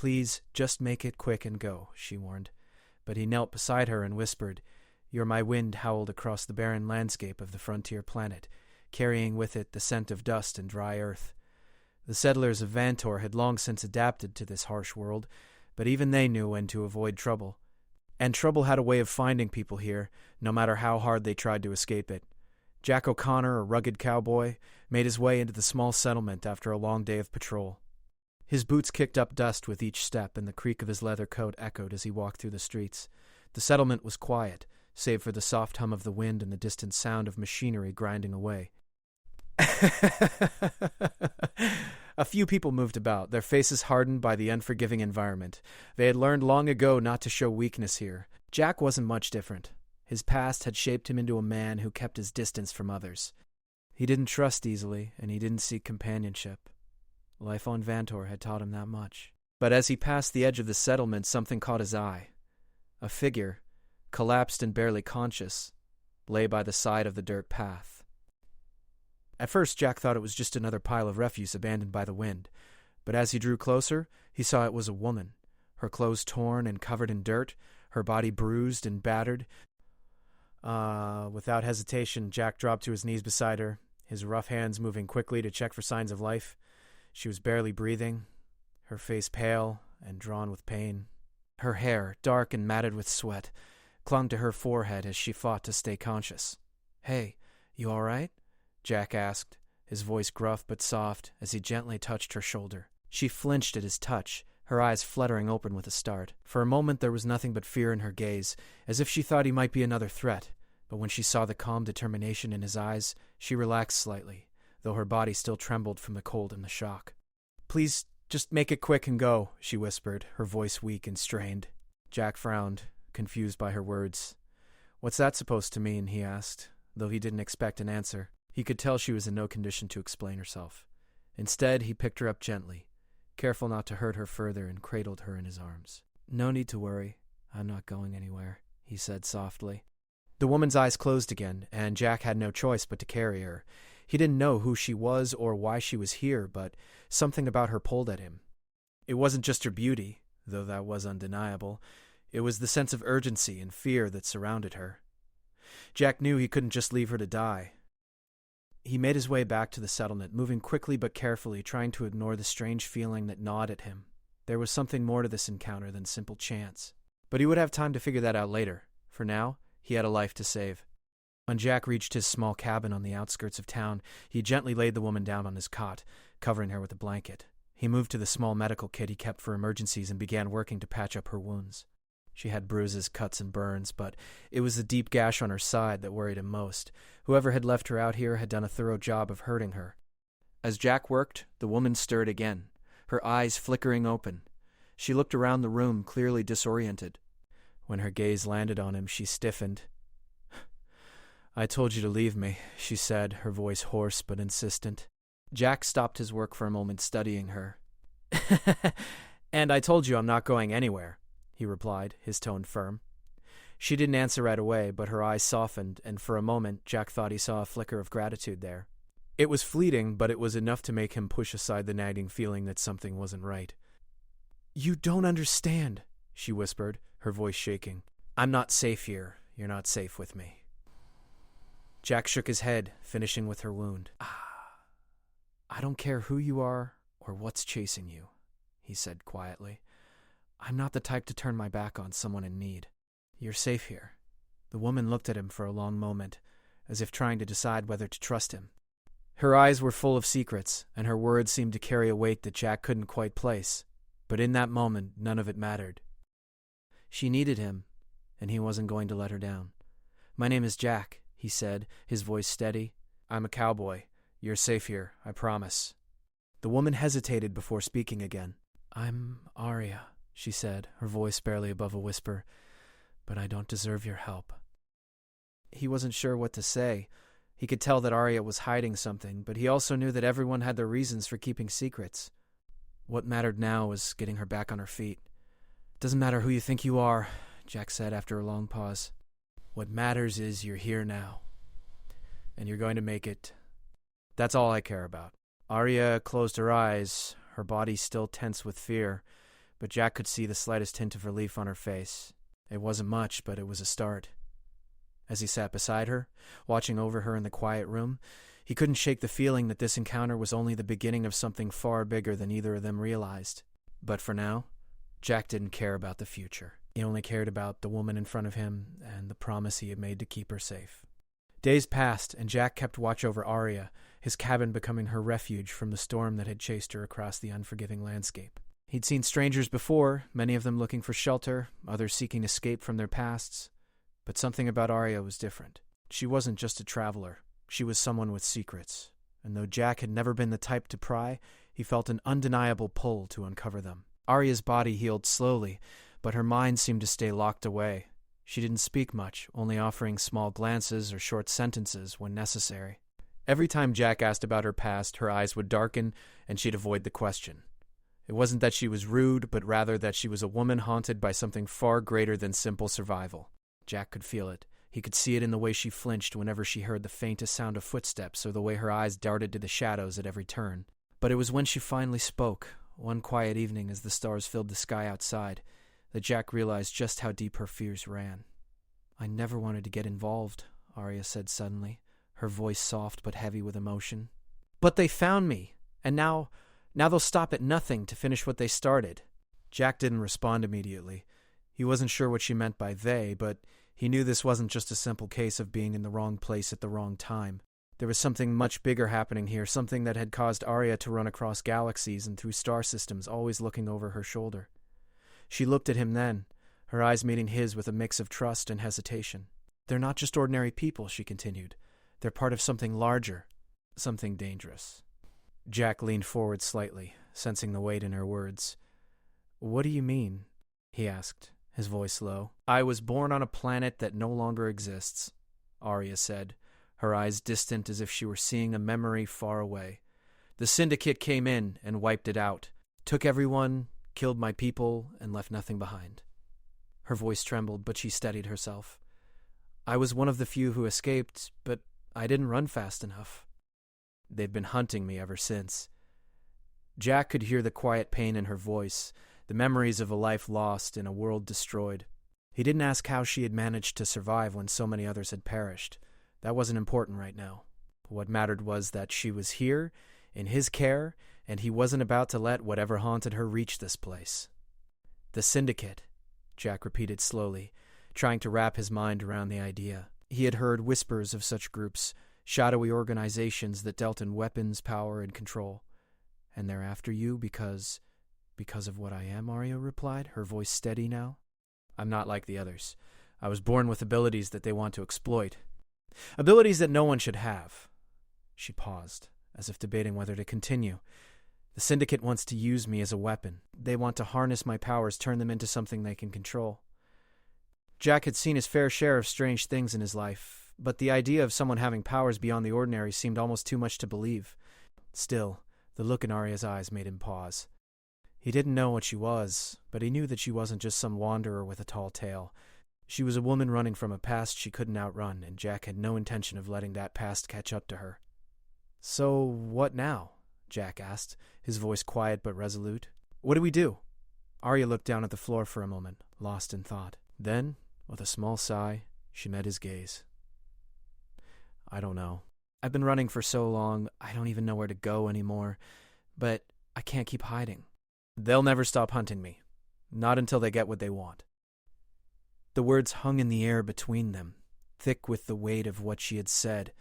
Please, just make it quick and go, she warned. But he knelt beside her and whispered, You're my wind howled across the barren landscape of the frontier planet, carrying with it the scent of dust and dry earth. The settlers of Vantor had long since adapted to this harsh world, but even they knew when to avoid trouble. And trouble had a way of finding people here, no matter how hard they tried to escape it. Jack O'Connor, a rugged cowboy, made his way into the small settlement after a long day of patrol. His boots kicked up dust with each step, and the creak of his leather coat echoed as he walked through the streets. The settlement was quiet, save for the soft hum of the wind and the distant sound of machinery grinding away. A few people moved about, their faces hardened by the unforgiving environment. They had learned long ago not to show weakness here. Jack wasn't much different. His past had shaped him into a man who kept his distance from others. He didn't trust easily, and he didn't seek companionship. Life on Vantor had taught him that much. But as he passed the edge of the settlement, something caught his eye. A figure, collapsed and barely conscious, lay by the side of the dirt path. At first, Jack thought it was just another pile of refuse abandoned by the wind, but as he drew closer, he saw it was a woman, her clothes torn and covered in dirt, her body bruised and battered. Without hesitation, Jack dropped to his knees beside her, his rough hands moving quickly to check for signs of life. She was barely breathing, her face pale and drawn with pain. Her hair, dark and matted with sweat, clung to her forehead as she fought to stay conscious. "Hey, you all right?" Jack asked, his voice gruff but soft as he gently touched her shoulder. She flinched at his touch, her eyes fluttering open with a start. For a moment there was nothing but fear in her gaze, as if she thought he might be another threat, but when she saw the calm determination in his eyes, she relaxed slightly, though her body still trembled from the cold and the shock. "Please, just make it quick and go," she whispered, her voice weak and strained. Jack frowned, confused by her words. "What's that supposed to mean?" he asked, though he didn't expect an answer. He could tell she was in no condition to explain herself. Instead, he picked her up gently, careful not to hurt her further, and cradled her in his arms. "No need to worry. I'm not going anywhere," he said softly. The woman's eyes closed again, and Jack had no choice but to carry her. He didn't know who she was or why she was here, but something about her pulled at him. It wasn't just her beauty, though that was undeniable. It was the sense of urgency and fear that surrounded her. Jack knew he couldn't just leave her to die. He made his way back to the settlement, moving quickly but carefully, trying to ignore the strange feeling that gnawed at him. There was something more to this encounter than simple chance. But he would have time to figure that out later. For now, he had a life to save. When Jack reached his small cabin on the outskirts of town, he gently laid the woman down on his cot, covering her with a blanket. He moved to the small medical kit he kept for emergencies and began working to patch up her wounds. She had bruises, cuts, and burns, but it was the deep gash on her side that worried him most. Whoever had left her out here had done a thorough job of hurting her. As Jack worked, the woman stirred again, her eyes flickering open. She looked around the room, clearly disoriented. When her gaze landed on him, she stiffened. "I told you to leave me," she said, her voice hoarse but insistent. Jack stopped his work for a moment, studying her. "And I told you I'm not going anywhere," he replied, his tone firm. She didn't answer right away, but her eyes softened, and for a moment Jack thought he saw a flicker of gratitude there. It was fleeting, but it was enough to make him push aside the nagging feeling that something wasn't right. "You don't understand," she whispered, her voice shaking. "I'm not safe here. You're not safe with me." Jack shook his head, finishing with her wound. "I don't care who you are or what's chasing you," he said quietly. "I'm not the type to turn my back on someone in need. You're safe here." The woman looked at him for a long moment, as if trying to decide whether to trust him. Her eyes were full of secrets, and her words seemed to carry a weight that Jack couldn't quite place. But in that moment, none of it mattered. She needed him, and he wasn't going to let her down. "My name is Jack," he said, his voice steady. "I'm a cowboy. You're safe here, I promise." The woman hesitated before speaking again. "I'm Arya," she said, her voice barely above a whisper, "but I don't deserve your help." He wasn't sure what to say. He could tell that Arya was hiding something, but he also knew that everyone had their reasons for keeping secrets. What mattered now was getting her back on her feet. "Doesn't matter who you think you are," Jack said after a long pause. "What matters is you're here now, and you're going to make it. That's all I care about." Arya closed her eyes, her body still tense with fear, but Jack could see the slightest hint of relief on her face. It wasn't much, but it was a start. As he sat beside her, watching over her in the quiet room, he couldn't shake the feeling that this encounter was only the beginning of something far bigger than either of them realized. But for now, Jack didn't care about the future. He only cared about the woman in front of him and the promise he had made to keep her safe. Days passed, and Jack kept watch over Arya, his cabin becoming her refuge from the storm that had chased her across the unforgiving landscape. He'd seen strangers before, many of them looking for shelter, others seeking escape from their pasts. But something about Arya was different. She wasn't just a traveler. She was someone with secrets. And though Jack had never been the type to pry, he felt an undeniable pull to uncover them. Arya's body healed slowly, but her mind seemed to stay locked away. She didn't speak much, only offering small glances or short sentences when necessary. Every time Jack asked about her past, her eyes would darken, and she'd avoid the question. It wasn't that she was rude, but rather that she was a woman haunted by something far greater than simple survival. Jack could feel it. He could see it in the way she flinched whenever she heard the faintest sound of footsteps or the way her eyes darted to the shadows at every turn. But it was when she finally spoke, one quiet evening as the stars filled the sky outside, that Jack realized just how deep her fears ran. "I never wanted to get involved," Arya said suddenly, her voice soft but heavy with emotion. "But they found me, and now they'll stop at nothing to finish what they started." Jack didn't respond immediately. He wasn't sure what she meant by they, but he knew this wasn't just a simple case of being in the wrong place at the wrong time. There was something much bigger happening here, something that had caused Arya to run across galaxies and through star systems, always looking over her shoulder. She looked at him then, her eyes meeting his with a mix of trust and hesitation. "They're not just ordinary people," she continued. "They're part of something larger, something dangerous." Jack leaned forward slightly, sensing the weight in her words. "What do you mean?" he asked, his voice low. "I was born on a planet that no longer exists," Arya said, her eyes distant as if she were seeing a memory far away. "The Syndicate came in and wiped it out, took everyone, killed my people, and left nothing behind." Her voice trembled, but she steadied herself. "I was one of the few who escaped, but I didn't run fast enough. They've been hunting me ever since." Jack could hear the quiet pain in her voice, the memories of a life lost and a world destroyed. He didn't ask how she had managed to survive when so many others had perished. That wasn't important right now. What mattered was that she was here, in his care, and he wasn't about to let whatever haunted her reach this place. "The Syndicate," Jack repeated slowly, trying to wrap his mind around the idea. He had heard whispers of such groups, shadowy organizations that dealt in weapons, power, and control. "And they're after you because of what I am," Arya replied, her voice steady now. "I'm not like the others. I was born with abilities that they want to exploit. Abilities that no one should have." She paused, as if debating whether to continue. "The Syndicate wants to use me as a weapon. They want to harness my powers, turn them into something they can control." Jack had seen his fair share of strange things in his life, but the idea of someone having powers beyond the ordinary seemed almost too much to believe. Still, the look in Arya's eyes made him pause. He didn't know what she was, but he knew that she wasn't just some wanderer with a tall tale. She was a woman running from a past she couldn't outrun, and Jack had no intention of letting that past catch up to her. "So, what now?" Jack asked, his voice quiet but resolute. "What do we do?" Arya looked down at the floor for a moment, lost in thought. Then, with a small sigh, she met his gaze. "I don't know. I've been running for so long, I don't even know where to go anymore. But I can't keep hiding. They'll never stop hunting me. Not until they get what they want." The words hung in the air between them, thick with the weight of what she had said.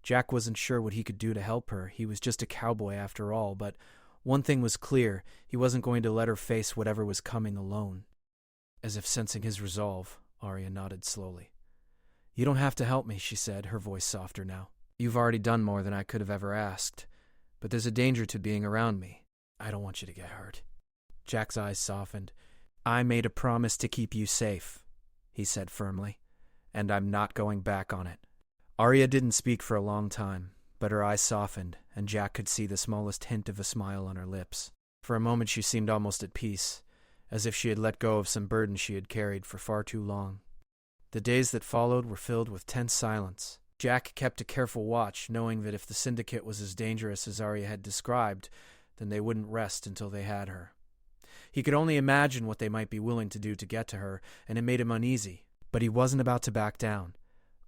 Jack wasn't sure what he could do to help her. He was just a cowboy after all, but one thing was clear. He wasn't going to let her face whatever was coming alone. As if sensing his resolve, Arya nodded slowly. "You don't have to help me," she said, her voice softer now. "You've already done more than I could have ever asked. But there's a danger to being around me. I don't want you to get hurt." Jack's eyes softened. "I made a promise to keep you safe," he said firmly, "and I'm not going back on it." Arya didn't speak for a long time, but her eyes softened, and Jack could see the smallest hint of a smile on her lips. For a moment she seemed almost at peace, as if she had let go of some burden she had carried for far too long. The days that followed were filled with tense silence. Jack kept a careful watch, knowing that if the Syndicate was as dangerous as Arya had described, then they wouldn't rest until they had her. He could only imagine what they might be willing to do to get to her, and it made him uneasy. But he wasn't about to back down.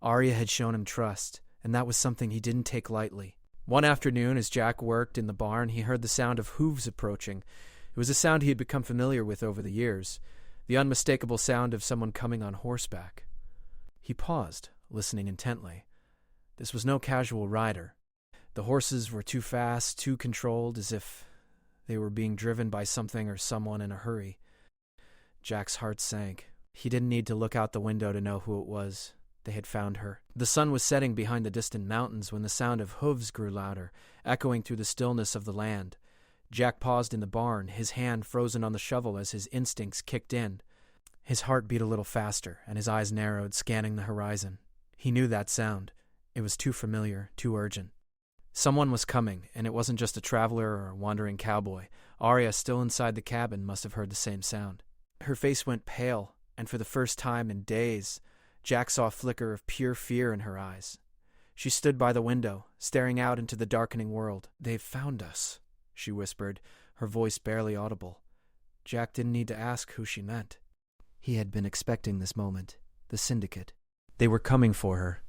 Arya had shown him trust, and that was something he didn't take lightly. One afternoon, as Jack worked in the barn, he heard the sound of hooves approaching. It was a sound he had become familiar with over the years, the unmistakable sound of someone coming on horseback. He paused, listening intently. This was no casual rider. The horses were too fast, too controlled, as if they were being driven by something or someone in a hurry. Jack's heart sank. He didn't need to look out the window to know who it was. They had found her. The sun was setting behind the distant mountains when the sound of hooves grew louder, echoing through the stillness of the land. Jack paused in the barn, his hand frozen on the shovel as his instincts kicked in. His heart beat a little faster, and his eyes narrowed, scanning the horizon. He knew that sound. It was too familiar, too urgent. Someone was coming, and it wasn't just a traveler or a wandering cowboy. Arya, still inside the cabin, must have heard the same sound. Her face went pale, and for the first time in days, Jack saw a flicker of pure fear in her eyes. She stood by the window, staring out into the darkening world. "They've found us," she whispered, her voice barely audible. Jack didn't need to ask who she meant. He had been expecting this moment. The syndicate. They were coming for her.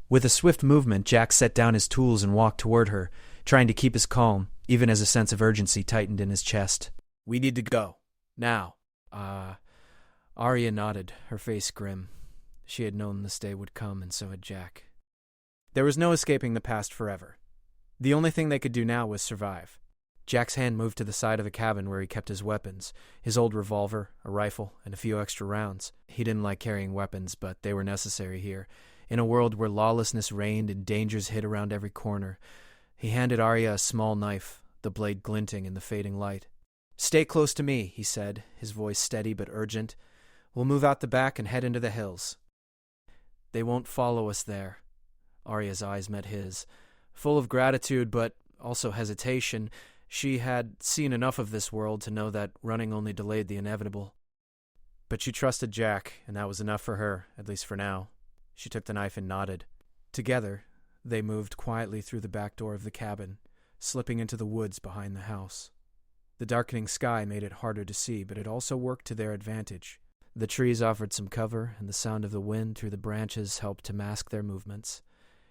With a swift movement, Jack set down his tools and walked toward her, trying to keep his calm, even as a sense of urgency tightened in his chest. "We need to go. Now." Arya nodded, her face grim. She had known this day would come, and so had Jack. There was no escaping the past forever. The only thing they could do now was survive. Jack's hand moved to the side of the cabin where he kept his weapons, his old revolver, a rifle, and a few extra rounds. He didn't like carrying weapons, but they were necessary here. In a world where lawlessness reigned and dangers hid around every corner, he handed Arya a small knife, the blade glinting in the fading light. "Stay close to me," he said, his voice steady but urgent. "We'll move out the back and head into the hills." "They won't follow us there." Arya's eyes met his. Full of gratitude, but also hesitation, she had seen enough of this world to know that running only delayed the inevitable. But she trusted Jack, and that was enough for her, at least for now. She took the knife and nodded. Together, they moved quietly through the back door of the cabin, slipping into the woods behind the house. The darkening sky made it harder to see, but it also worked to their advantage. The trees offered some cover, and the sound of the wind through the branches helped to mask their movements.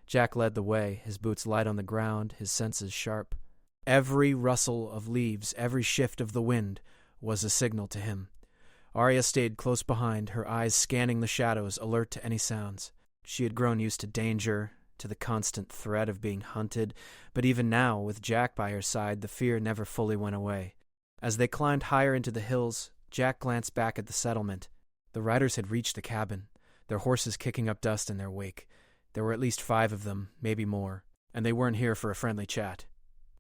Jack led the way, his boots light on the ground, his senses sharp. Every rustle of leaves, every shift of the wind, was a signal to him. Arya stayed close behind, her eyes scanning the shadows, alert to any sounds. She had grown used to danger, to the constant threat of being hunted, but even now, with Jack by her side, the fear never fully went away. As they climbed higher into the hills, Jack glanced back at the settlement. The riders had reached the cabin, their horses kicking up dust in their wake. There were at least 5 of them, maybe more, and they weren't here for a friendly chat.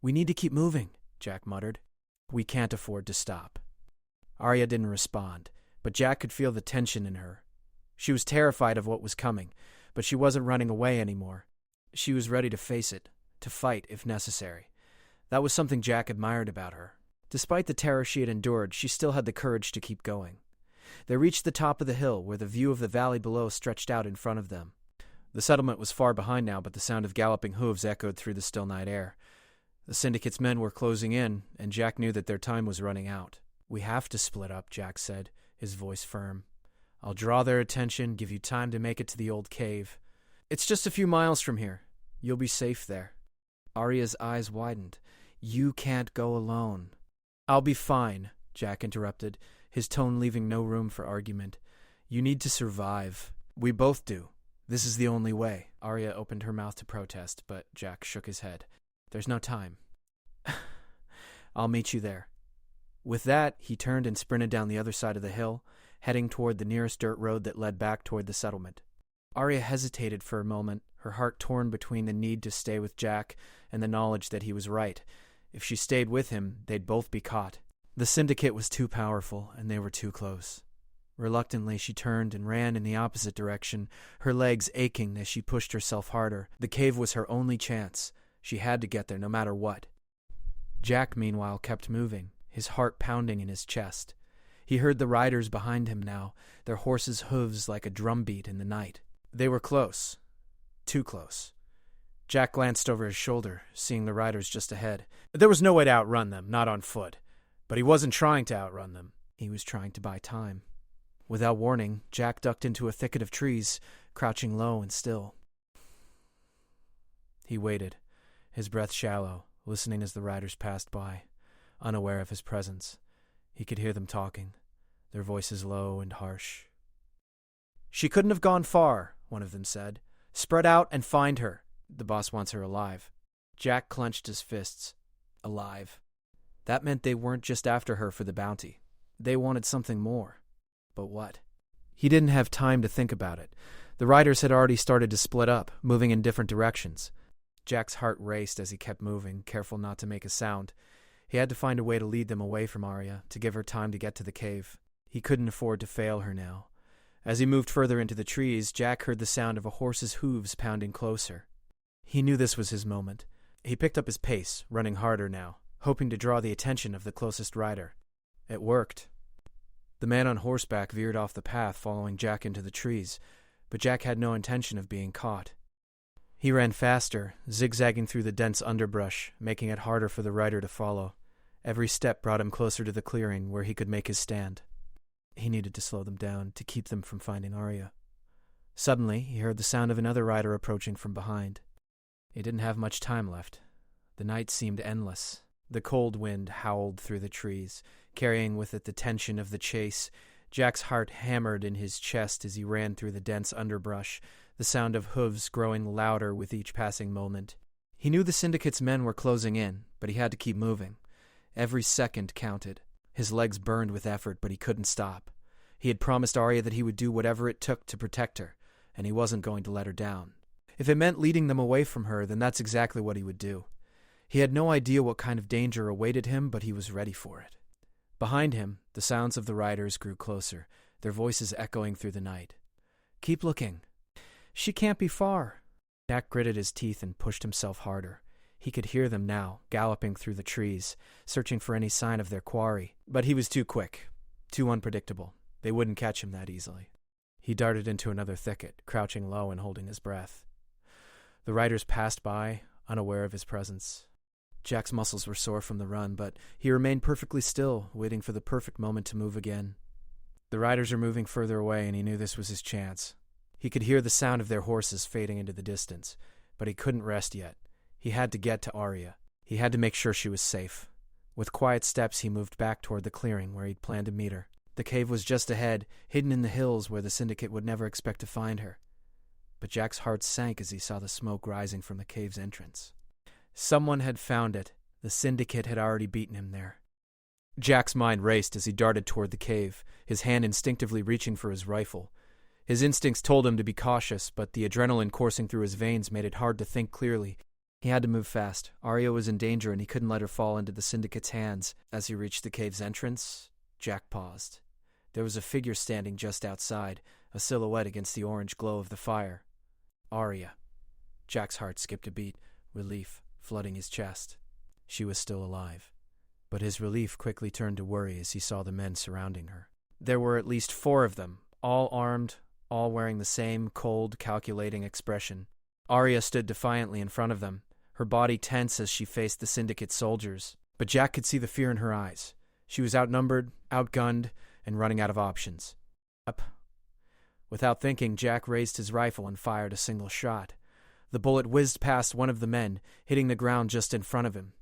"We need to keep moving," Jack muttered. "We can't afford to stop." Arya didn't respond, but Jack could feel the tension in her. She was terrified of what was coming, but she wasn't running away anymore. She was ready to face it, to fight if necessary. That was something Jack admired about her. Despite the terror she had endured, she still had the courage to keep going. They reached the top of the hill, where the view of the valley below stretched out in front of them. The settlement was far behind now, but the sound of galloping hooves echoed through the still night air. The syndicate's men were closing in, and Jack knew that their time was running out. "We have to split up," Jack said, his voice firm. "I'll draw their attention, give you time to make it to the old cave. It's just a few miles from here. You'll be safe there." Arya's eyes widened. "You can't go alone." "I'll be fine," Jack interrupted, his tone leaving no room for argument. "You need to survive. We both do. This is the only way." Arya opened her mouth to protest, but Jack shook his head. "There's no time." "I'll meet you there." With that, he turned and sprinted down the other side of the hill, heading toward the nearest dirt road that led back toward the settlement. Arya hesitated for a moment, her heart torn between the need to stay with Jack and the knowledge that he was right. If she stayed with him, they'd both be caught. The syndicate was too powerful, and they were too close. Reluctantly, she turned and ran in the opposite direction, her legs aching as she pushed herself harder. The cave was her only chance. She had to get there no matter what. Jack, meanwhile, kept moving, his heart pounding in his chest. He heard the riders behind him now, their horses' hooves like a drumbeat in the night. They were close. Too close. Jack glanced over his shoulder, seeing the riders just ahead. There was no way to outrun them, not on foot. But he wasn't trying to outrun them. He was trying to buy time. Without warning, Jack ducked into a thicket of trees, crouching low and still. He waited, his breath shallow, listening as the riders passed by, unaware of his presence. He could hear them talking, their voices low and harsh. "She couldn't have gone far," one of them said. "Spread out and find her. The boss wants her alive." Jack clenched his fists. Alive. That meant they weren't just after her for the bounty. They wanted something more. But what? He didn't have time to think about it. The riders had already started to split up, moving in different directions. Jack's heart raced as he kept moving, careful not to make a sound. He had to find a way to lead them away from Arya, to give her time to get to the cave. He couldn't afford to fail her now. As he moved further into the trees, Jack heard the sound of a horse's hooves pounding closer. He knew this was his moment. He picked up his pace, running harder now, hoping to draw the attention of the closest rider. It worked. The man on horseback veered off the path, following Jack into the trees, but Jack had no intention of being caught. He ran faster, zigzagging through the dense underbrush, making it harder for the rider to follow. Every step brought him closer to the clearing where he could make his stand. He needed to slow them down, to keep them from finding Arya. Suddenly, he heard the sound of another rider approaching from behind. He didn't have much time left. The night seemed endless. The cold wind howled through the trees, carrying with it the tension of the chase. Jack's heart hammered in his chest as he ran through the dense underbrush, the sound of hooves growing louder with each passing moment. He knew the Syndicate's men were closing in, but he had to keep moving. Every second counted. His legs burned with effort, but he couldn't stop. He had promised Arya that he would do whatever it took to protect her, and he wasn't going to let her down. If it meant leading them away from her, then that's exactly what he would do. He had no idea what kind of danger awaited him, but he was ready for it. Behind him, the sounds of the riders grew closer, their voices echoing through the night. "Keep looking." "She can't be far." Jack gritted his teeth and pushed himself harder. He could hear them now, galloping through the trees, searching for any sign of their quarry. But he was too quick, too unpredictable. They wouldn't catch him that easily. He darted into another thicket, crouching low and holding his breath. The riders passed by, unaware of his presence. Jack's muscles were sore from the run, but he remained perfectly still, waiting for the perfect moment to move again. The riders were moving further away, and he knew this was his chance. He could hear the sound of their horses fading into the distance, but he couldn't rest yet. He had to get to Arya. He had to make sure she was safe. With quiet steps, he moved back toward the clearing where he'd planned to meet her. The cave was just ahead, hidden in the hills where the Syndicate would never expect to find her. But Jack's heart sank as he saw the smoke rising from the cave's entrance. Someone had found it. The Syndicate had already beaten him there. Jack's mind raced as he darted toward the cave, his hand instinctively reaching for his rifle. His instincts told him to be cautious, but the adrenaline coursing through his veins made it hard to think clearly. He had to move fast. Arya was in danger, and he couldn't let her fall into the Syndicate's hands. As he reached the cave's entrance, Jack paused. There was a figure standing just outside, a silhouette against the orange glow of the fire. Arya. Jack's heart skipped a beat, relief flooding his chest. She was still alive. But his relief quickly turned to worry as he saw the men surrounding her. There were at least 4 of them, all armed, all wearing the same cold, calculating expression. Arya stood defiantly in front of them, her body tense as she faced the Syndicate soldiers. But Jack could see the fear in her eyes. She was outnumbered, outgunned, and running out of options. Up. Without thinking, Jack raised his rifle and fired a single shot. The bullet whizzed past one of the men, hitting the ground just in front of him.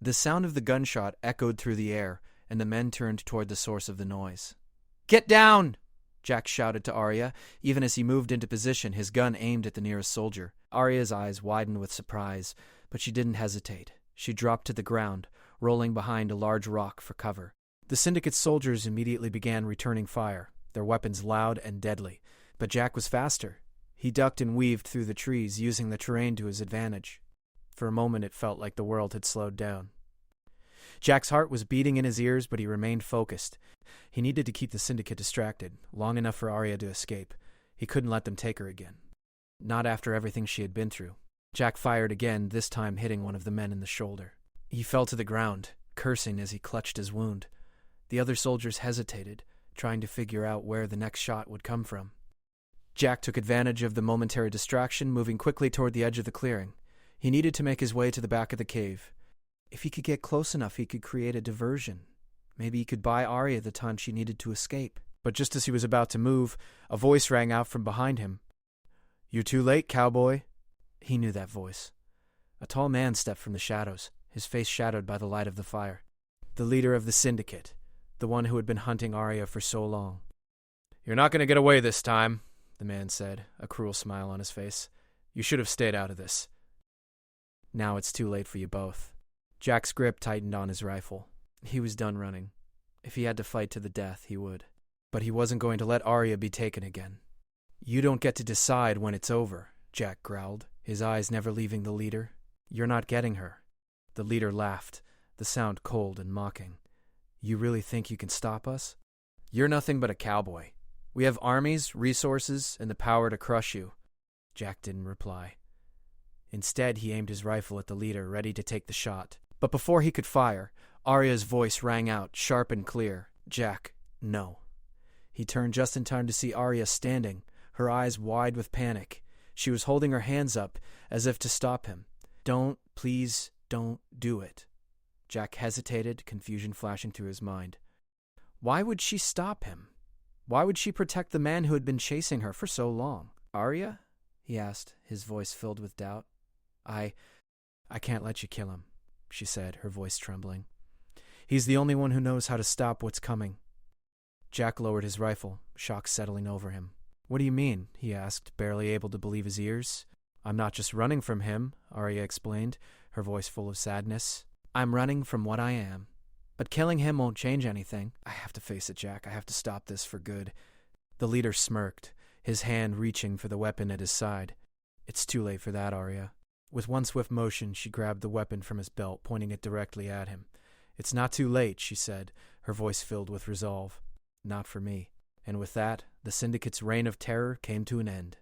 The sound of the gunshot echoed through the air, and the men turned toward the source of the noise. "Get down!" Jack shouted to Arya. Even as he moved into position, his gun aimed at the nearest soldier. Arya's eyes widened with surprise, but she didn't hesitate. She dropped to the ground, rolling behind a large rock for cover. The Syndicate soldiers immediately began returning fire, their weapons loud and deadly. But Jack was faster. He ducked and weaved through the trees, using the terrain to his advantage. For a moment it felt like the world had slowed down. Jack's heart was beating in his ears, but he remained focused. He needed to keep the Syndicate distracted, long enough for Arya to escape. He couldn't let them take her again. Not after everything she had been through. Jack fired again, this time hitting one of the men in the shoulder. He fell to the ground, cursing as he clutched his wound. The other soldiers hesitated, trying to figure out where the next shot would come from. Jack took advantage of the momentary distraction, moving quickly toward the edge of the clearing. He needed to make his way to the back of the cave. If he could get close enough, he could create a diversion. Maybe he could buy Arya the time she needed to escape. But just as he was about to move, a voice rang out from behind him. "You're too late, cowboy." He knew that voice. A tall man stepped from the shadows, his face shadowed by the light of the fire. The leader of the syndicate, the one who had been hunting Arya for so long. "You're not going to get away this time," the man said, a cruel smile on his face. "You should have stayed out of this." "Now it's too late for you both." Jack's grip tightened on his rifle. He was done running. If he had to fight to the death, he would. But he wasn't going to let Arya be taken again. "You don't get to decide when it's over," Jack growled, his eyes never leaving the leader. "You're not getting her." The leader laughed, the sound cold and mocking. "You really think you can stop us? You're nothing but a cowboy. We have armies, resources, and the power to crush you." Jack didn't reply. Instead, he aimed his rifle at the leader, ready to take the shot. But before he could fire, Arya's voice rang out, sharp and clear. "Jack, no." He turned just in time to see Arya standing, her eyes wide with panic. She was holding her hands up, as if to stop him. "Don't, please, don't do it." Jack hesitated, confusion flashing through his mind. Why would she stop him? Why would she protect the man who had been chasing her for so long? "Arya?" he asked, his voice filled with doubt. I can't let you kill him," she said, her voice trembling. "He's the only one who knows how to stop what's coming." Jack lowered his rifle, shock settling over him. "What do you mean?" he asked, barely able to believe his ears. "I'm not just running from him," Arya explained, her voice full of sadness. "I'm running from what I am. But killing him won't change anything. I have to face it, Jack. I have to stop this for good." The leader smirked, his hand reaching for the weapon at his side. "It's too late for that, Arya." With one swift motion, she grabbed the weapon from his belt, pointing it directly at him. "It's not too late," she said, her voice filled with resolve. "Not for me." And with that, the Syndicate's reign of terror came to an end.